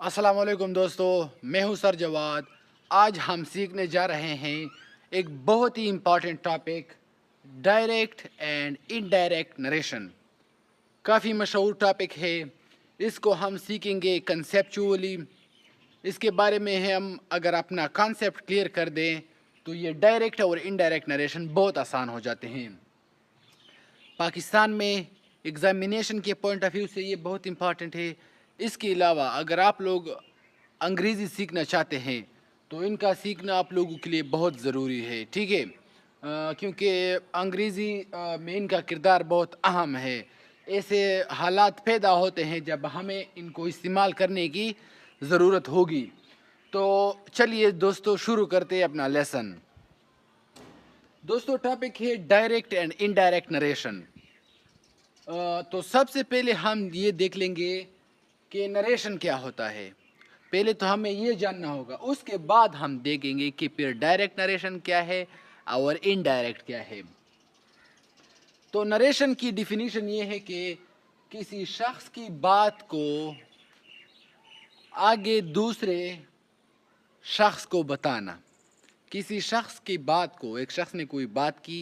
अस्सलाम वालेकुम दोस्तों, मैं हूं सर जवाद। आज हम सीखने जा रहे हैं एक बहुत ही important topic, direct and indirect narration. काफ़ी मशहूर टॉपिक है। इसको हम सीखेंगे कंसेप्चुअली। इसके बारे में हम अगर अपना कॉन्सेप्ट क्लियर कर दें तो ये डायरेक्ट और इनडायरेक्ट नरेशन बहुत आसान हो जाते हैं। पाकिस्तान में एग्ज़ामिनेशन के पॉइंट ऑफ व्यू से ये बहुत इम्पॉर्टेंट है। इसके अलावा अगर आप लोग अंग्रेज़ी सीखना चाहते हैं तो इनका सीखना आप लोगों के लिए बहुत ज़रूरी है, ठीक है। क्योंकि अंग्रेज़ी में इनका किरदार बहुत अहम है। ऐसे हालात पैदा होते हैं जब हमें इनको इस्तेमाल करने की ज़रूरत होगी। तो चलिए दोस्तों, शुरू करते हैं अपना लेसन। दोस्तों, टॉपिक है डायरेक्ट एंड इनडायरेक्ट नरेशन। तो सबसे पहले हम ये देख लेंगे कि नरेशन क्या होता है। पहले तो हमें ये जानना होगा, उसके बाद हम देखेंगे कि फिर डायरेक्ट नरेशन क्या है और इनडायरेक्ट क्या है। तो नरेशन की डिफिनीशन ये है कि किसी शख्स की बात को आगे दूसरे शख्स को बताना। किसी शख्स की बात को, एक शख्स ने कोई बात की,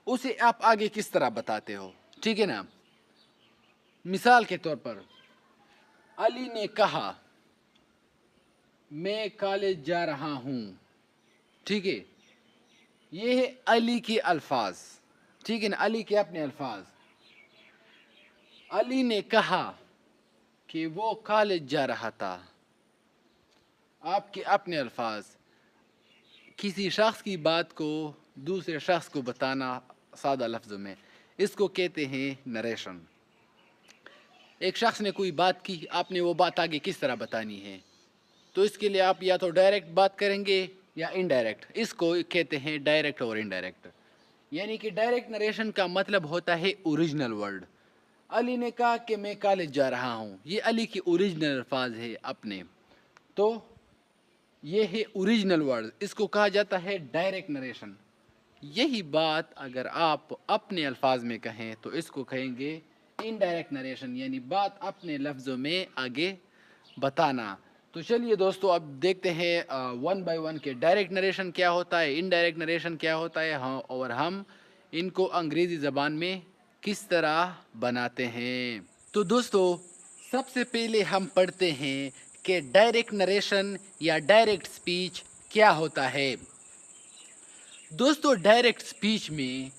उसे आप आगे किस तरह बताते हो, ठीक है ना। मिसाल के तौर पर अली ने कहा मैं कॉलेज जा रहा हूँ, ठीक है। ये है अली के अल्फाज, ठीक है ना, अली के अपने अल्फाज। अली ने कहा कि वो कॉलेज जा रहा था, आपके अपने अल्फाज। किसी शख्स की बात को दूसरे शख्स को बताना सादा लफ्ज़ों में, इसको कहते हैं नरेशन। एक शख्स ने कोई बात की, आपने वो बात आगे किस तरह बतानी है, तो इसके लिए आप या तो डायरेक्ट बात करेंगे या इनडायरेक्ट। इसको कहते हैं डायरेक्ट और इनडायरेक्ट। यानी कि डायरेक्ट नरेशन का मतलब होता है ओरिजिनल वर्ड। अली ने कहा कि मैं कॉलेज जा रहा हूँ, ये अली की ओरिजिनल अल्फाज है अपने। तो ये है ओरिजिनल वर्ड, इसको कहा जाता है डायरेक्ट नरेशन। यही बात अगर आप अपने अल्फाज में कहें तो इसको कहेंगे इनडायरेक्ट नरेशन, यानी बात अपने लफ्ज़ों में आगे बताना। तो चलिए दोस्तों, अब देखते हैं वन बाय वन के डायरेक्ट नरेशन क्या होता है, इनडायरेक्ट नरेशन क्या होता है, हाँ, और हम इनको अंग्रेज़ी ज़बान में किस तरह बनाते हैं। तो दोस्तों, सबसे पहले हम पढ़ते हैं कि डायरेक्ट नरेशन या डायरेक्ट स्पीच क्या होता है। दोस्तों, डायरेक्ट स्पीच में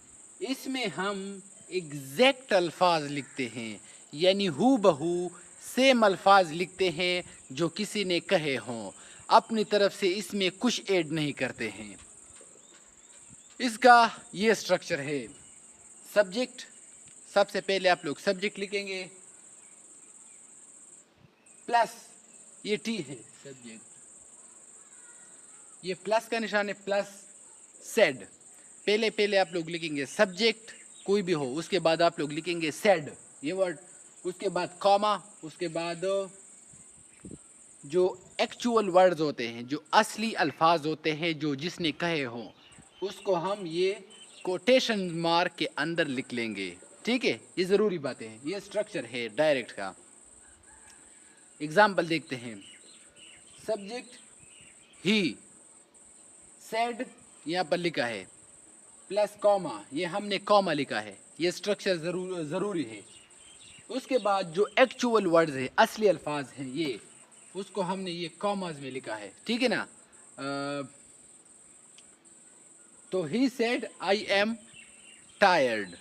इसमें हम एग्जैक्ट अल्फाज लिखते हैं, यानी हू बहू सेम अल्फाज लिखते हैं जो किसी ने कहे हों। अपनी तरफ से इसमें कुछ ऐड नहीं करते हैं। इसका ये स्ट्रक्चर है। सब्जेक्ट, सबसे पहले आप लोग सब्जेक्ट लिखेंगे, प्लस ये टी है सब्जेक्ट, ये प्लस का निशान है, प्लस सेड। पहले पहले आप लोग लिखेंगे सब्जेक्ट कोई भी हो, उसके बाद आप लोग लिखेंगे सेड ये वर्ड, उसके बाद कॉमा, उसके बाद जो एक्चुअल वर्ड्स होते हैं, जो असली अल्फाज होते हैं जो जिसने कहे हों, उसको हम ये कोटेशन मार्क के अंदर लिख लेंगे, ठीक है। ये ज़रूरी बातें हैं, ये स्ट्रक्चर है डायरेक्ट का। एग्जाम्पल देखते हैं। सब्जेक्ट ही, सेड यहाँ पर लिखा है, प्लस कॉमा, ये हमने कॉमा लिखा है, ये स्ट्रक्चर ज़रूरी है। उसके बाद जो एक्चुअल वर्ड्स है, असली अल्फाज हैं, ये उसको हमने ये कॉमाज में लिखा है, ठीक है ना। तो he said I am tired,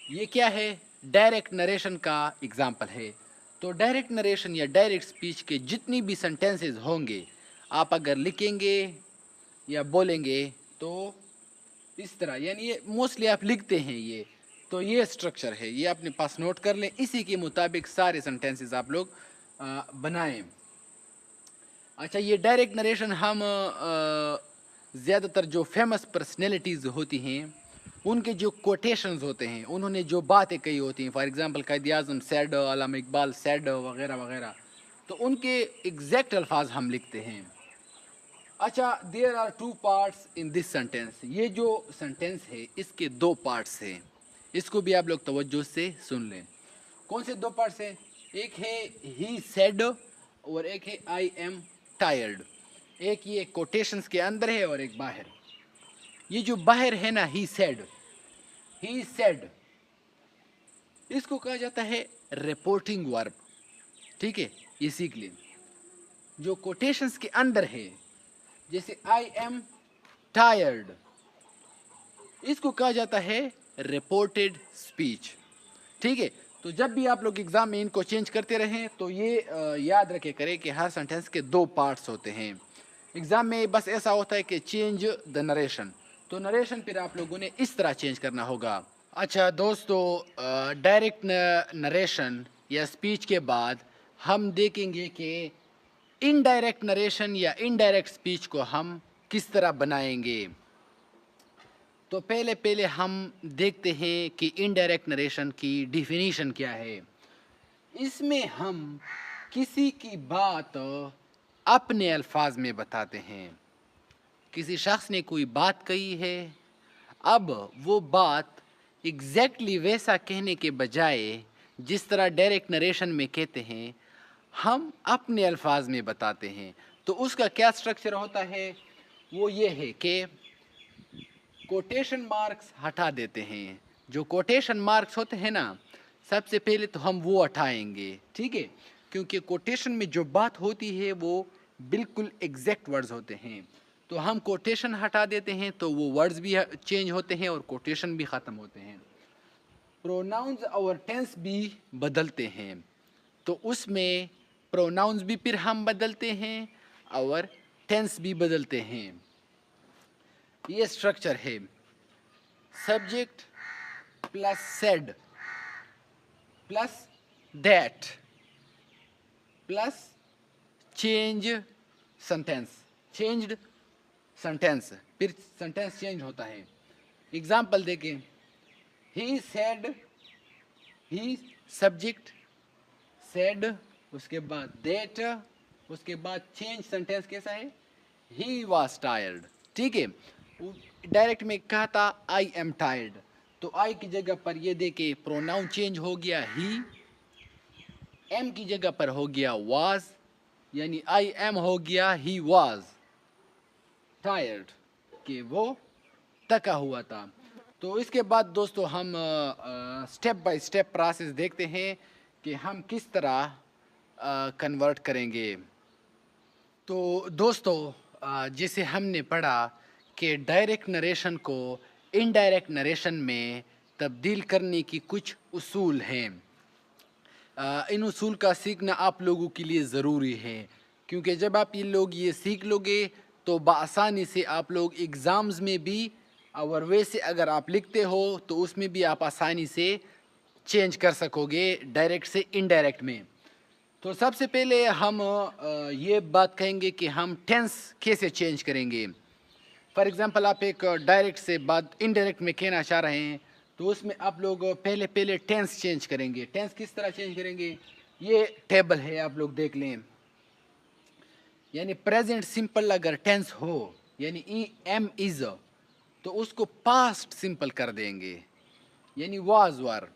ये क्या है, डायरेक्ट नरेशन का एग्जाम्पल है। तो डायरेक्ट नरेशन या डायरेक्ट स्पीच के जितनी भी सेंटेंसेस होंगे, आप अगर लिखेंगे या बोलेंगे तो इस तरह, यानी ये मोस्टली आप लिखते हैं ये, तो ये स्ट्रक्चर है, ये अपने पास नोट कर लें। इसी के मुताबिक सारे सेंटेंसेस आप लोग बनाएं। अच्छा, ये डायरेक्ट नरेशन हम ज़्यादातर जो फेमस पर्सनैलिटीज़ होती हैं उनके जो कोटेशंस होते हैं, उन्होंने जो बातें कही होती हैं, for example Quaid Azam sad, Allama Iqbal sad वगैरह वगैरह, तो उनके एग्जैक्ट अल्फाज हम लिखते हैं। अच्छा, there are two parts in this sentence, ये जो सेंटेंस है इसके दो पार्ट्स हैं, इसको भी आप लोग तवज्जो से सुन लें। कौन से दो पार्ट्स हैं? एक है ही सेड और एक है आई एम टायर्ड। एक ये कोटेशंस के अंदर है और एक बाहर। ये जो बाहर है ना, ही सेड, इसको कहा जाता है रिपोर्टिंग वर्ब। ठीक है, ये सीख लें। जो कोटेशंस के अंदर है, जैसे आई एम टायर्ड, इसको कहा जाता है रिपोर्टेड स्पीच। ठीक है, तो जब भी आप लोग एग्जाम में इनको चेंज करते रहें तो ये याद रखे करें कि हर सेंटेंस के दो पार्ट्स होते हैं। एग्जाम में बस ऐसा होता है कि चेंज द नरेशन, तो नरेशन फिर आप लोगों ने इस तरह चेंज करना होगा। अच्छा दोस्तों, डायरेक्ट नरेशन या स्पीच के बाद हम देखेंगे कि इनडायरेक्ट नरेशन या इनडायरेक्ट स्पीच को हम किस तरह बनाएंगे। तो पहले पहले हम देखते हैं कि इनडायरेक्ट नरेशन की डिफिनीशन क्या है। इसमें हम किसी की बात अपने अल्फाज में बताते हैं। किसी शख्स ने कोई बात कही है, अब वो बात एग्जैक्टली वैसा कहने के बजाय जिस तरह डायरेक्ट नरेशन में कहते हैं, हम अपने अल्फाज में बताते हैं। तो उसका क्या स्ट्रक्चर होता है, वो ये है कि कोटेशन मार्क्स हटा देते हैं। जो कोटेशन मार्क्स होते हैं ना, सबसे पहले तो हम वो हटाएंगे। ठीक है, क्योंकि कोटेशन में जो बात होती है वो बिल्कुल एग्जैक्ट वर्ड्स होते हैं। तो हम कोटेशन हटा देते हैं तो वो वर्ड्स भी चेंज होते हैं और कोटेशन भी ख़त्म होते हैं। प्रोनाउंस और टेंस भी बदलते हैं, तो उसमें प्रोनाउंस भी फिर हम बदलते हैं और टेंस भी बदलते हैं। ये स्ट्रक्चर है, subject plus said plus that plus change sentence, changed sentence, फिर सेंटेंस चेंज होता है। एग्जाम्पल देखें, he said, he subject, said, उसके बाद दैट, उसके बाद चेंज सेंटेंस कैसा है, ही वॉज टायर्ड। ठीक है, डायरेक्ट में कहा था आई एम टायर्ड, तो आई की जगह पर ये देखे प्रोनाउन चेंज हो गया ही, एम की जगह पर हो गया वाज, यानी आई एम हो गया ही वाज टायर्ड, कि वो थका हुआ था। तो इसके बाद दोस्तों हम स्टेप बाय स्टेप प्रोसेस देखते हैं कि हम किस तरह कन्वर्ट करेंगे। तो दोस्तों, जैसे हमने पढ़ा कि डायरेक्ट नरेशन को इनडायरेक्ट नरेशन में तब्दील करने की कुछ उसूल हैं। इन उसूल का सीखना आप लोगों के लिए ज़रूरी है, क्योंकि जब आप ये लोग ये सीख लोगे तो बआसानी से आप लोग एग्ज़ाम्स में भी, और वैसे अगर आप लिखते हो तो उसमें भी आप आसानी से चेंज कर सकोगे डायरेक्ट से इनडायरेक्ट में। तो सबसे पहले हम ये बात कहेंगे कि हम टेंस कैसे चेंज करेंगे। फॉर एग्ज़ाम्पल, आप एक डायरेक्ट से बात इनडायरेक्ट में कहना चाह रहे हैं, तो उसमें आप लोग पहले पहले टेंस चेंज करेंगे। टेंस किस तरह चेंज करेंगे, ये टेबल है, आप लोग देख लें। यानी प्रेजेंट सिंपल अगर टेंस हो, यानी ई एम इज, तो उसको पास्ट सिंपल कर देंगे, यानी वाज वर।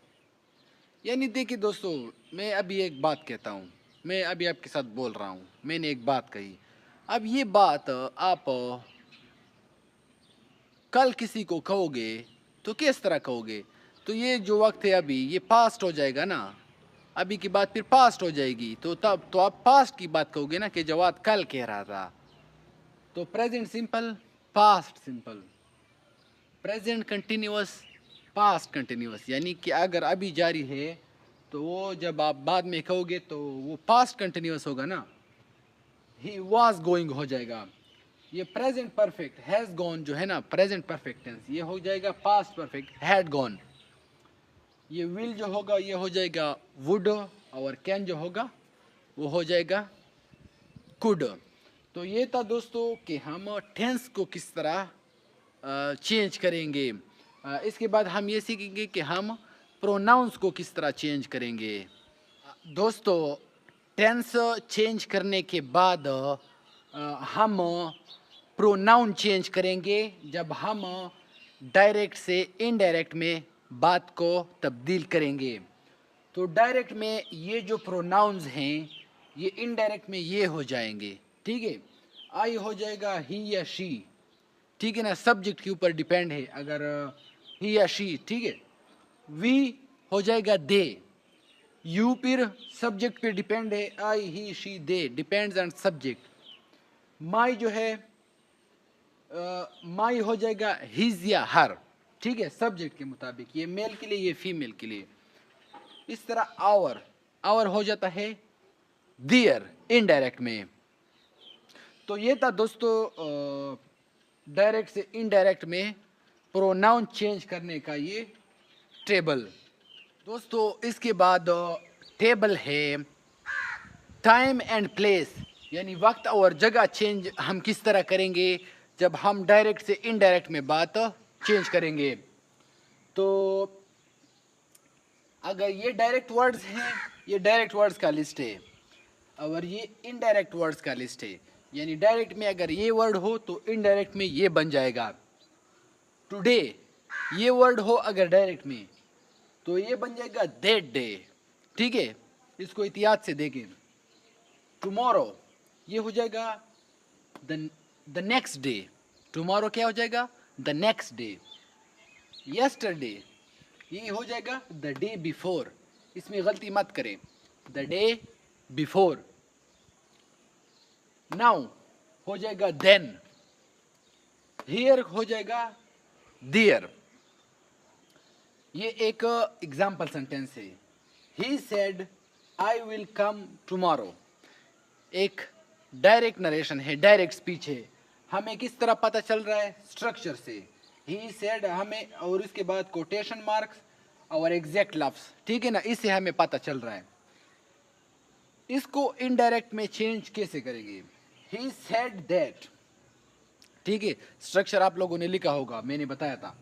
यानी देखिए दोस्तों, मैं अभी एक बात कहता हूँ, मैं अभी आपके साथ बोल रहा हूँ, मैंने एक बात कही, अब ये बात आप कल किसी को कहोगे तो किस तरह कहोगे, तो ये जो वक्त है अभी ये पास्ट हो जाएगा ना, अभी की बात फिर पास्ट हो जाएगी, तो तब तो आप पास्ट की बात कहोगे ना कि जवाद कल कह रहा था। तो present simple, past simple, present continuous, past continuous, यानी कि अगर अभी जारी है तो वो जब आप बाद में कहोगे तो वो पास्ट कंटिन्यूअस होगा ना, ही वाज गोइंग हो जाएगा। ये प्रेजेंट परफेक्ट हैज गॉन जो है ना, प्रेजेंट परफेक्ट टेंस, ये हो जाएगा पास्ट परफेक्ट हैड गॉन। ये विल जो होगा ये हो जाएगा वुड, और कैन जो होगा वो हो जाएगा कुड। तो ये था दोस्तों कि हम टेंस को किस तरह चेंज करेंगे। इसके बाद हम ये सीखेंगे कि हम प्रोनाउंस को किस तरह चेंज करेंगे। दोस्तों, टेंस चेंज करने के बाद हम प्रोनाउन चेंज करेंगे जब हम डायरेक्ट से इनडायरेक्ट में बात को तब्दील करेंगे। तो डायरेक्ट में ये जो प्रोनाउंस हैं ये इनडायरेक्ट में ये हो जाएंगे, ठीक है। आई हो जाएगा ही या शी, ठीक है ना, सब्जेक्ट के ऊपर डिपेंड है, अगर ही या शी, ठीक है। वी हो जाएगा दे, यू फिर सब्जेक्ट पे डिपेंड है, I he she they, depends on subject. My जो है माई हो जाएगा हिज या हर, ठीक है, सब्जेक्ट के मुताबिक, ये मेल के लिए ये फीमेल के लिए। इस तरह आवर, आवर हो जाता है दियर इनडायरेक्ट में। तो ये था दोस्तों डायरेक्ट से इनडायरेक्ट में प्रोनाउन चेंज करने का ये टेबल। दोस्तों इसके बाद टेबल है टाइम एंड प्लेस, यानी वक्त और जगह चेंज हम किस तरह करेंगे जब हम डायरेक्ट से इनडायरेक्ट में बात चेंज करेंगे। तो अगर ये डायरेक्ट वर्ड्स हैं, ये डायरेक्ट वर्ड्स का लिस्ट है, और ये इनडायरेक्ट वर्ड्स का लिस्ट है, यानी डायरेक्ट में अगर ये वर्ड हो तो इनडायरेक्ट में ये बन जाएगा। टुडे ये वर्ड हो अगर डायरेक्ट में तो ये बन जाएगा दैट डे, ठीक है, इसको इतिहास से देखें। टुमारो ये हो जाएगा द नेक्स्ट डे, टुमारो क्या हो जाएगा, द नेक्स्ट डे। यस्टरडे ये हो जाएगा द डे बिफोर, इसमें गलती मत करें, द डे बिफोर। नाउ हो जाएगा देन, हियर हो जाएगा देयर। ये एक एग्जाम्पल सेंटेंस है, he said I will come tomorrow. एक डायरेक्ट नरेशन है, डायरेक्ट स्पीच है। हमें किस तरह पता चल रहा है, स्ट्रक्चर से, ही सेड हमें, और इसके बाद कोटेशन मार्क्स और एग्जैक्ट लफ्ज, ठीक है ना, इससे हमें पता चल रहा है। इसको इनडायरेक्ट में चेंज कैसे करेंगे, ही सेड दैट, ठीक है, स्ट्रक्चर आप लोगों ने लिखा होगा, मैंने बताया था।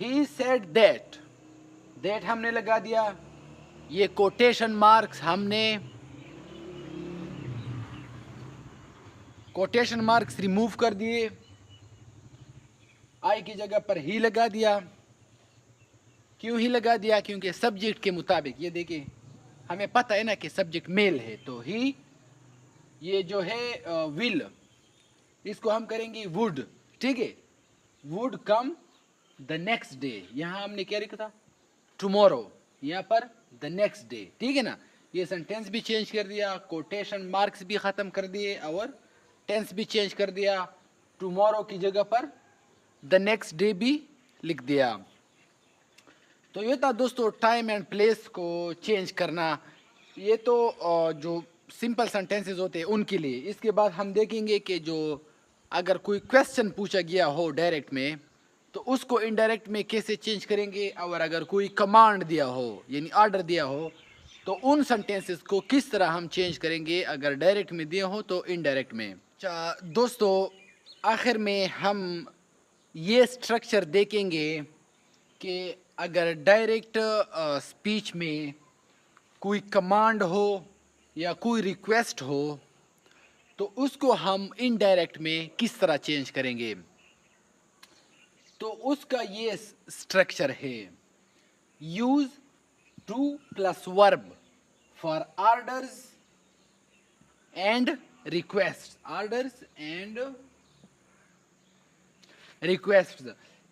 ही सेड दैट, दैट हमने लगा दिया, ये कोटेशन मार्क्स हमने कोटेशन मार्क्स रिमूव कर दिए, आई की जगह पर ही लगा दिया। क्यों ही लगा दिया, क्योंकि सब्जेक्ट के मुताबिक, ये देखिए हमें पता है ना कि सब्जेक्ट मेल है, तो ही ये जो है विल, इसको हम करेंगे वुड, ठीक है, would come the next day. यहाँ हमने क्या लिखा था, टुमारो, यहाँ पर द नेक्स्ट डे, ठीक है ना। ये सेंटेंस भी चेंज कर दिया, कोटेशन मार्क्स भी खत्म कर दिए, और टेंस भी चेंज कर दिया, टुमारो की जगह पर द नेक्स्ट डे भी लिख दिया। तो ये था दोस्तों टाइम एंड प्लेस को चेंज करना। ये तो जो सिंपल सेंटेंसेस होते हैं उनके लिए। इसके बाद हम देखेंगे कि जो अगर कोई क्वेश्चन पूछा गया हो डायरेक्ट में तो उसको इनडायरेक्ट में कैसे चेंज करेंगे, और अगर कोई कमांड दिया हो यानी ऑर्डर दिया हो तो उन सेंटेंसेस को किस तरह हम चेंज करेंगे, अगर डायरेक्ट में दिए हो तो इनडायरेक्ट में। अच्छा दोस्तों, आखिर में हम ये स्ट्रक्चर देखेंगे कि अगर डायरेक्ट स्पीच में कोई कमांड हो या कोई रिक्वेस्ट हो तो उसको हम इनडायरेक्ट में किस तरह चेंज करेंगे। तो उसका ये स्ट्रक्चर है, use to plus verb for orders and request, orders and request,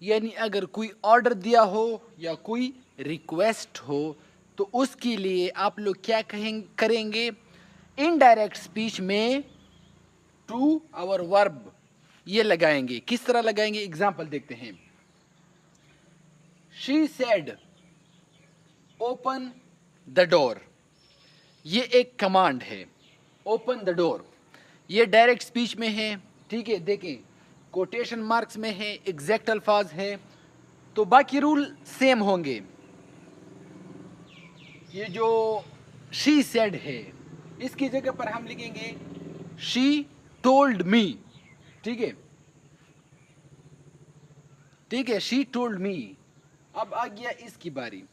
यानी अगर कोई ऑर्डर दिया हो या कोई रिक्वेस्ट हो तो उसके लिए आप लोग क्या करेंगे, इनडायरेक्ट स्पीच में टू और वर्ब ये लगाएंगे। किस तरह लगाएंगे, एग्जांपल देखते हैं। She said open the door, ये एक कमांड है, ओपन द डोर, ये डायरेक्ट स्पीच में है, ठीक है। देखें कोटेशन मार्क्स में है, एग्जैक्ट अल्फाज है, तो बाकी रूल सेम होंगे। ये जो शी सेड है इसकी जगह पर हम लिखेंगे शी टोल्ड मी, ठीक है, ठीक है, शी टोल्ड मी। अब आ गया इसकी बारी,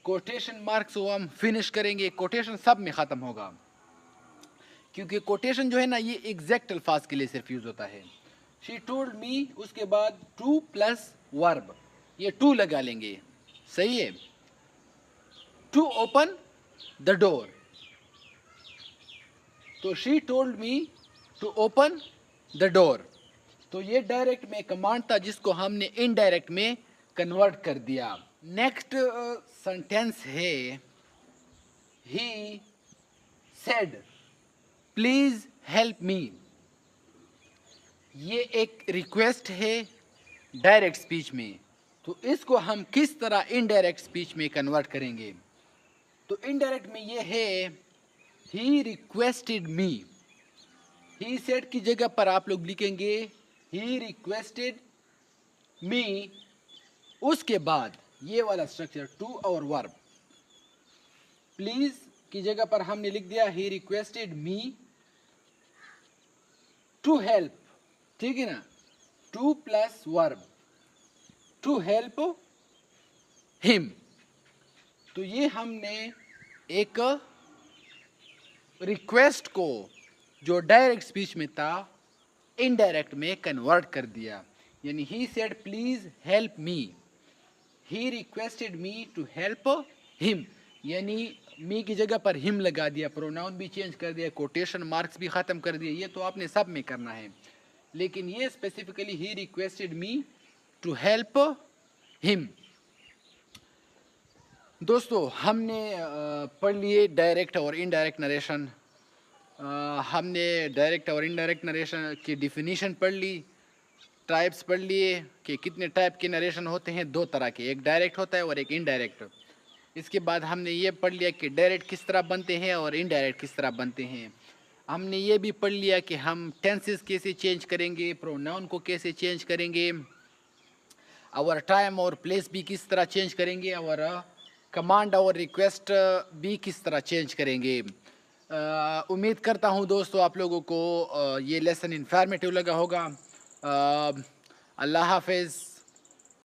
कोटेशन मार्क्स को हम फिनिश करेंगे, कोटेशन सब में खत्म होगा क्योंकि कोटेशन जो है ना ये एग्जैक्ट अल्फाज के लिए सिर्फ यूज होता है। शी टोल्ड मी, उसके बाद टू प्लस वर्ब, ये टू लगा लेंगे, सही है। to open the door. तो she told me to open the door. तो ये डायरेक्ट में कमांड था जिसको हमने इनडायरेक्ट में कन्वर्ट कर दिया. नेक्स्ट सेंटेंस है he said प्लीज हेल्प मी. ये एक रिक्वेस्ट है डायरेक्ट स्पीच में. तो इसको हम किस तरह इनडायरेक्ट स्पीच में कन्वर्ट करेंगे? तो इनडायरेक्ट में ये है ही रिक्वेस्टेड मी. ही सेड की जगह पर आप लोग लिखेंगे ही रिक्वेस्टेड मी. उसके बाद ये वाला स्ट्रक्चर टू और वर्ब. प्लीज की जगह पर हमने लिख दिया he requested me to help. ठीक है ना, to plus verb to help him. तो ये हमने एक रिक्वेस्ट को जो डायरेक्ट स्पीच में था इनडायरेक्ट में कन्वर्ट कर दिया. यानी he said please help me, he requested me to help him. यानी मी की जगह पर हिम लगा दिया, प्रोनाउन भी चेंज कर दिया, कोटेशन मार्क्स भी ख़त्म कर दिए. ये तो आपने सब में करना है, लेकिन ये specifically he requested me to help him. दोस्तों हमने पढ़ लिए डायरेक्ट और इनडायरेक्ट नरेशन. हमने डायरेक्ट और इनडायरेक्ट नरेशन की डिफिनीशन पढ़ ली, टाइप्स पढ़ लिए कि कितने टाइप के नरेशन होते हैं. दो तरह के, एक डायरेक्ट होता है और एक इनडायरेक्ट. इसके बाद हमने ये पढ़ लिया कि डायरेक्ट किस तरह बनते हैं और इनडायरेक्ट किस तरह बनते हैं. हमने ये भी पढ़ लिया कि हम टेंसेस कैसे चेंज करेंगे, प्रोनाउन को कैसे चेंज करेंगे, और टाइम और प्लेस भी किस तरह चेंज करेंगे, और कमांड और रिक्वेस्ट भी किस तरह चेंज करेंगे. उम्मीद करता हूँ दोस्तों आप लोगों को ये लेसन इन्फॉर्मेटिव लगा होगा. अल्लाह हाफिज़.